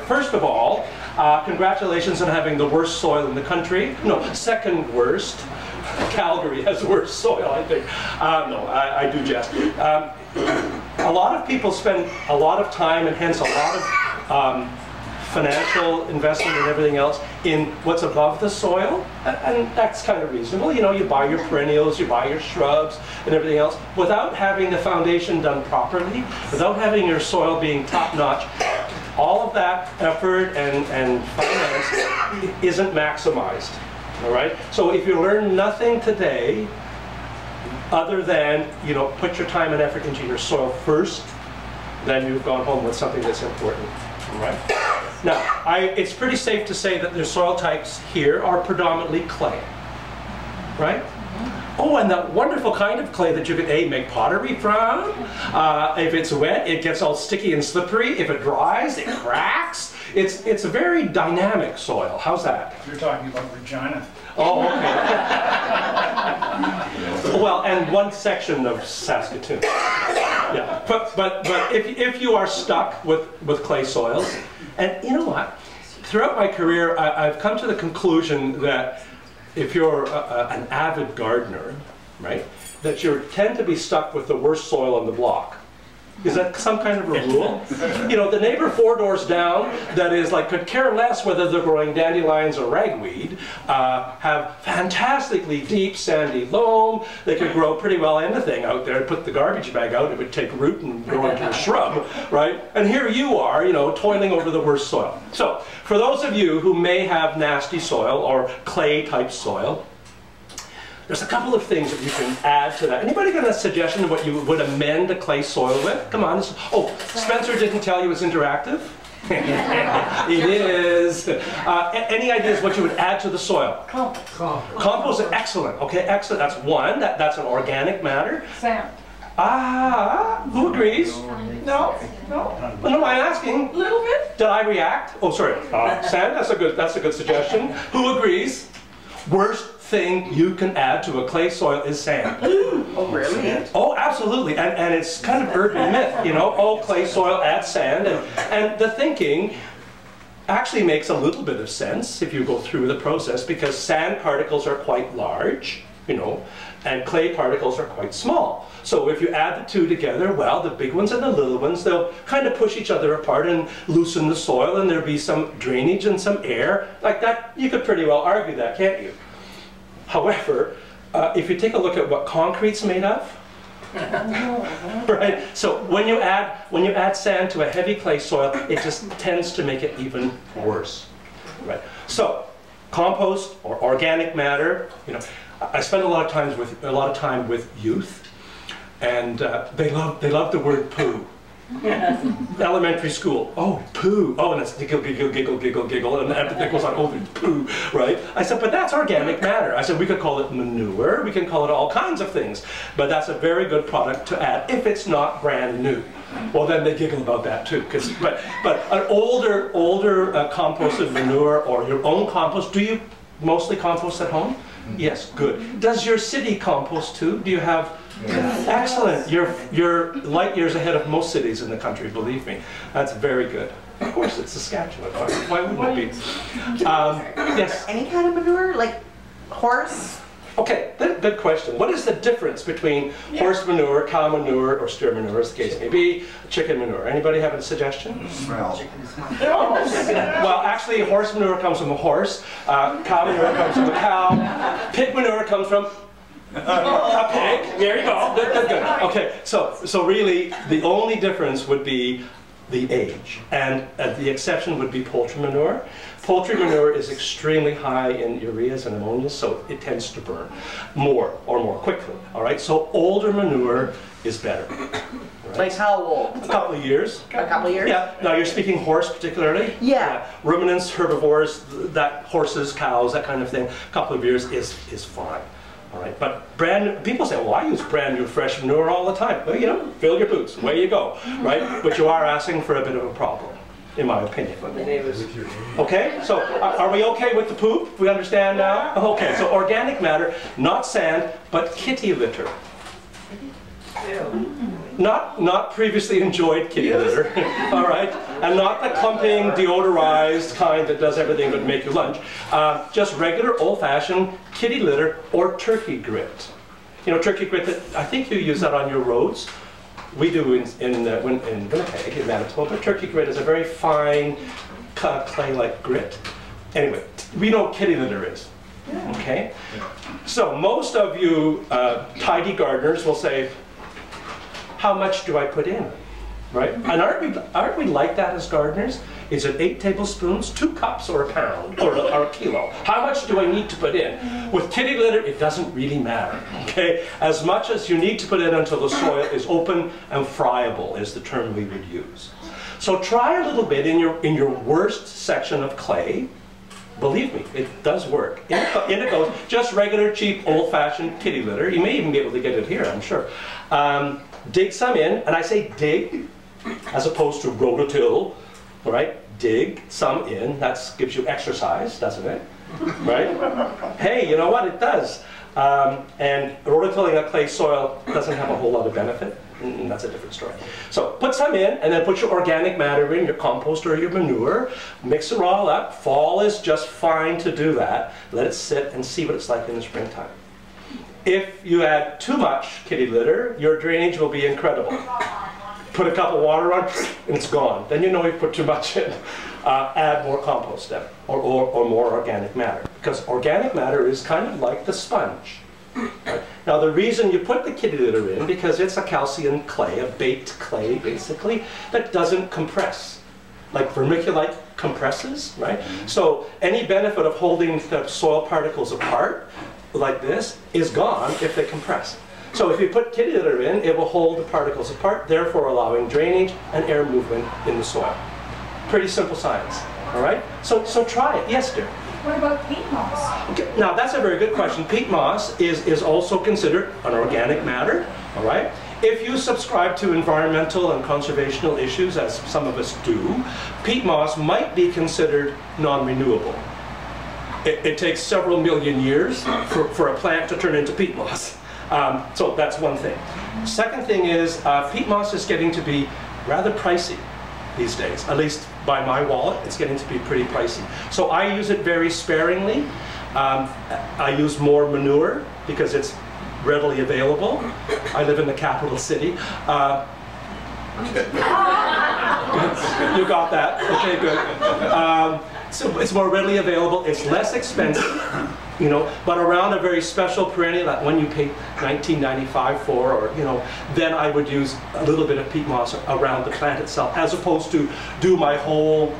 First of all, congratulations on having the worst soil in the country. No, second worst. Calgary has worse soil, I think. No, I do jest. A lot of people spend a lot of time and hence a lot of financial investment and everything else in what's above the soil, and that's kind of reasonable. You know, you buy your perennials, you buy your shrubs and everything else without having the foundation done properly, without having your soil being top-notch. All of that effort and finance isn't maximized. All right? So if you learn nothing today other than, you know, put your time and effort into your soil first, then you've gone home with something that's important. All right? Now, it's pretty safe to say that the soil types here are predominantly clay. Right? Oh, and that wonderful kind of clay that you can make pottery from. If it's wet, it gets all sticky and slippery. If it dries, it cracks. It's a very dynamic soil. How's that? You're talking about Regina. Oh, okay. Well, and one section of Saskatoon. Yeah, but if you are stuck with clay soils, and you know what? Throughout my career, I've come to the conclusion that if you're an avid gardener, right, that you tend to be stuck with the worst soil on the block. Is that some kind of a rule? You know, the neighbor 4 doors down that is like could care less whether they're growing dandelions or ragweed, have fantastically deep sandy loam. They could grow pretty well anything out there. Put the garbage bag out, it would take root and grow into a shrub, right? And here you are, you know, toiling over the worst soil. So, for those of you who may have nasty soil or clay type soil, there's a couple of things that you can add to that. Anybody got a suggestion of what you would amend a clay soil with? Come on. Oh, Spencer didn't tell you it's interactive? It is. Any ideas what you would add to the soil? Compost. Compost is excellent. Okay, excellent. That's one. That's an organic matter. Sand. Who agrees? No. Well, no, I'm asking. A little bit. Did I react? Oh, sorry. Sand. That's a good suggestion. Who agrees? Worst thing you can add to a clay soil is sand. Oh, really? Oh, absolutely. And it's kind of urban myth, you know. Oh, clay soil, add sand. And the thinking actually makes a little bit of sense if you go through the process, because sand particles are quite large, you know, and clay particles are quite small. So if you add the two together, well, the big ones and the little ones, they'll kind of push each other apart and loosen the soil, and there'll be some drainage and some air. Like that, you could pretty well argue that, can't you? However, if you take a look at what concrete's made of, right? So when you add sand to a heavy clay soil, it just tends to make it even worse, right? So compost or organic matter, you know, I spend a lot of time with youth, and they love the word poo. Elementary school, oh, poo. Oh, and it's giggle, giggle, giggle, giggle, giggle, and it goes on, oh, it's poo, right? I said, but that's organic matter. I said, we could call it manure, we can call it all kinds of things, but that's a very good product to add if it's not brand new. Well, then they giggle about that too. But an older composted manure or your own compost, do you mostly compost at home? Yes, good. Does your city compost too? Do you have? Yes. Excellent. You're light years ahead of most cities in the country, believe me. That's very good. Of course, it's Saskatchewan. Why wouldn't it be? Yes? Any kind of manure, like horse? Okay, good question. What is the difference between horse manure, cow manure, or steer manure, as the case may be, chicken manure? Anybody have a suggestion? Smell. Well, actually, horse manure comes from a horse. Cow manure comes from a cow. Pig manure comes from a pig. There you go. Good. Okay, so really, the only difference would be the age, and the exception would be poultry manure. Poultry manure is extremely high in ureas and ammonias, so it tends to burn more quickly. All right, so older manure is better. Right? Like how old? A couple of years. A couple of years? Yeah. Now you're speaking horse particularly? Yeah. Ruminants, herbivores, that horses, cows, that kind of thing. A couple of years is fine. All right, but people say, well, I use brand new fresh manure all the time. Well, you know, fill your boots, away you go, right? But you are asking for a bit of a problem, in my opinion. Okay, so are we okay with the poop? We understand now? Okay, so organic matter, not sand, but kitty litter. Not previously enjoyed kitty litter, all right? And not the clumping, deodorized kind that does everything but make you lunch. Just regular old-fashioned kitty litter or turkey grit. You know, turkey grit, that I think you use that on your roads. We do in Winnipeg, in Manitoba. Turkey grit is a very fine, clay-like grit. Anyway, we know what kitty litter is, okay? So most of you tidy gardeners will say, how much do I put in, right? And aren't we like that as gardeners? Is it 8 tablespoons, 2 cups, or a pound, or a kilo? How much do I need to put in? With kitty litter, it doesn't really matter, okay? As much as you need to put in until the soil is open and friable is the term we would use. So try a little bit in your worst section of clay. Believe me, it does work. In it goes, just regular, cheap, old-fashioned kitty litter. You may even be able to get it here, I'm sure. Dig some in, and I say dig, as opposed to rototill, all right? Dig some in, that gives you exercise, doesn't it? Right? Hey, you know what, it does. And rototilling a clay soil doesn't have a whole lot of benefit. That's a different story. So put some in, and then put your organic matter in, your compost or your manure. Mix it all up. Fall is just fine to do that. Let it sit and see what it's like in the springtime. If you add too much kitty litter, your drainage will be incredible. Put a cup of water on, and it's gone. Then you know you've put too much in. Add more compost then, or more organic matter. Because organic matter is kind of like the sponge. Right? Now the reason you put the kitty litter in, because it's a calcium clay, a baked clay basically, that doesn't compress. Like vermiculite compresses, right? So any benefit of holding the soil particles apart, like this, is gone if they compress. So if you put kitty litter in, it will hold the particles apart, therefore allowing drainage and air movement in the soil. Pretty simple science, all right? So try it. Yes, dear? What about peat moss? Okay, now that's a very good question. Peat moss is also considered an organic matter, all right? If you subscribe to environmental and conservational issues, as some of us do, peat moss might be considered non-renewable. It takes several million years for a plant to turn into peat moss. So that's one thing. Second thing is, peat moss is getting to be rather pricey these days. At least by my wallet, it's getting to be pretty pricey. So I use it very sparingly. I use more manure because it's readily available. I live in the capital city. You got that? Okay, good. So it's more readily available. It's less expensive, you know, but around a very special perennial that one you pay $19.95 for, or you know, then I would use a little bit of peat moss around the plant itself, as opposed to do my whole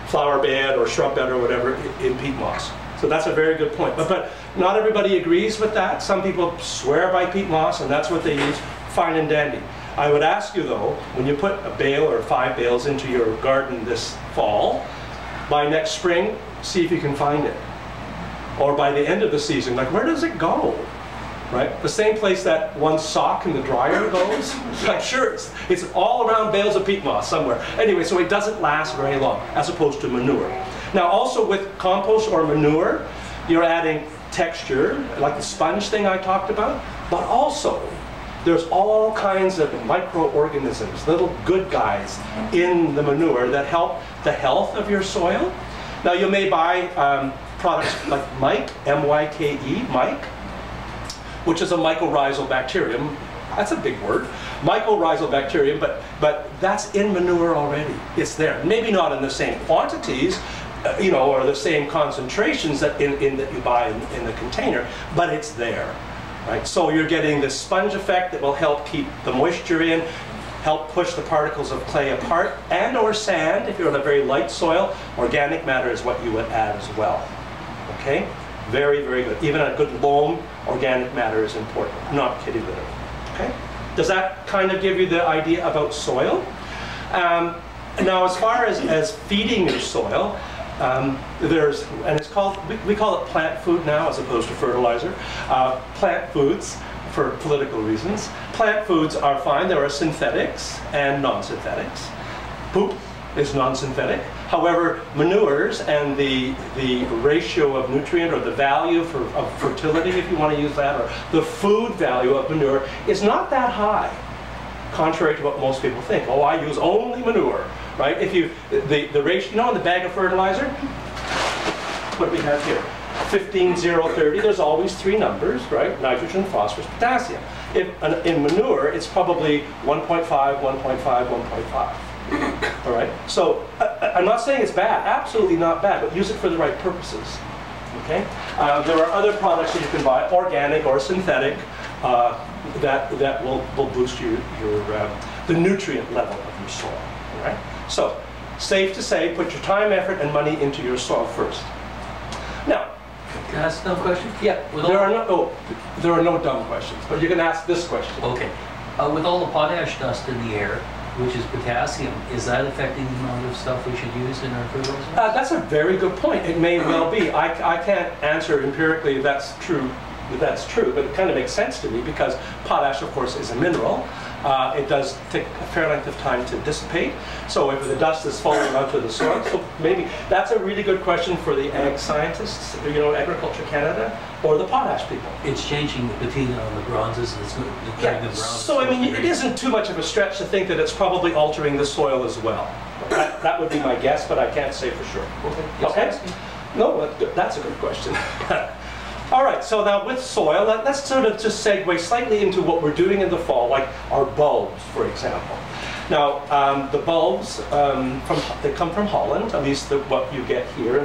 flower bed or shrub bed or whatever in peat moss. So that's a very good point. But not everybody agrees with that. Some people swear by peat moss, and that's what they use. Fine and dandy. I would ask you though, when you put a bale or 5 bales into your garden this fall, by next spring, see if you can find it. Or by the end of the season, like, where does it go? Right? The same place that one sock in the dryer goes. Like, sure, it's all around bales of peat moss somewhere. Anyway, so it doesn't last very long, as opposed to manure. Now, also with compost or manure, you're adding texture, like the sponge thing I talked about, but also there's all kinds of microorganisms, little good guys in the manure that help the health of your soil. Now you may buy products like Mike, M-Y-K-E, Mike, which is a mycorrhizal bacterium. That's a big word. Mycorrhizal bacterium, but that's in manure already. It's there. Maybe not in the same quantities, you know, or the same concentrations that that you buy in the container, but it's there. Right? So you're getting this sponge effect that will help keep the moisture in, help push the particles of clay apart, and or sand. If you're on a very light soil, organic matter is what you would add as well. Okay? Very, very good. Even a good loam, organic matter is important, not kitty litter. Okay? Does that kind of give you the idea about soil? Now, as far as feeding your soil, and it's called, we call it plant food now as opposed to fertilizer. Plant foods, for political reasons. Plant foods are fine. There are synthetics and non-synthetics. Poop is non-synthetic. However, manures and the ratio of nutrient, or the value of fertility, if you want to use that, or the food value of manure is not that high. contrary to what most people think. Oh, I use only manure, right? If you, the ratio, you know, in the bag of fertilizer, what we have here, 15, 0, 30, there's always 3 numbers, right? Nitrogen, phosphorus, potassium. In manure, it's probably 1.5, 1.5, 1.5. All right? So I'm not saying it's bad, absolutely not bad, but use it for the right purposes. Okay? There are other products that you can buy, organic or synthetic, that will boost the nutrient level of your soil. All right? So, safe to say, put your time, effort, and money into your soil first. Now, can I ask a dumb question? yeah, there are no dumb questions, but you can ask this question. Okay. With all the potash dust in the air, which is potassium, is that affecting the amount of stuff we should use in our fertilizer? That's a very good point. It may well be. I can't answer empirically if that's true, but it kind of makes sense to me because potash, of course, is a mineral. It does take a fair length of time to dissipate. So if the dust is falling onto the soil, so maybe that's a really good question for the ag scientists, you know, Agriculture Canada, or the potash people. It's changing the patina on the bronzes. It's turning the bronzes. So I mean, it isn't too much of a stretch to think that it's probably altering the soil as well. That would be my guess, but I can't say for sure. Okay? No, that's a good question. All right, so now with soil, let's sort of just segue slightly into what we're doing in the fall, like our bulbs, for example. Now, the bulbs, they come from Holland, at least what you get here.